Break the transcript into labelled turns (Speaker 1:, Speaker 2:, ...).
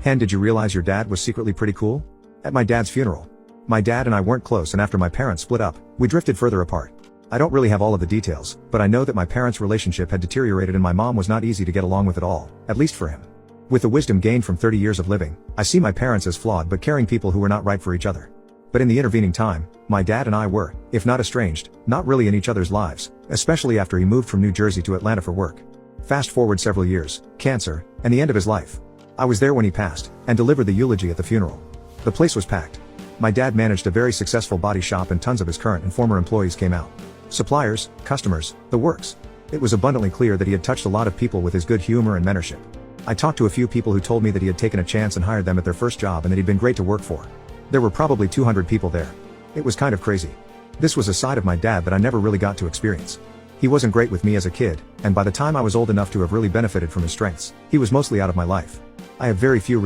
Speaker 1: Hen, did you realize your dad was secretly pretty cool? At my dad's funeral, my dad and I weren't close, and after my parents split up, we drifted further apart. I don't really have all of the details, but I know that my parents' relationship had deteriorated and my mom was not easy to get along with at all, at least for him. With the wisdom gained from 30 years of living, I see my parents as flawed but caring people who were not right for each other. But in the intervening time, my dad and I were, if not estranged, not really in each other's lives, especially after he moved from New Jersey to Atlanta for work. Fast forward several years, cancer, and the end of his life. I was there when he passed, and delivered the eulogy at the funeral. The place was packed. My dad managed a very successful body shop and tons of his current and former employees came out. Suppliers, customers, the works. It was abundantly clear that he had touched a lot of people with his good humor and mentorship. I talked to a few people who told me that he had taken a chance and hired them at their first job and that he'd been great to work for. There were probably 200 people there. It was kind of crazy. This was a side of my dad that I never really got to experience. He wasn't great with me as a kid, and by the time I was old enough to have really benefited from his strengths, he was mostly out of my life. I have very few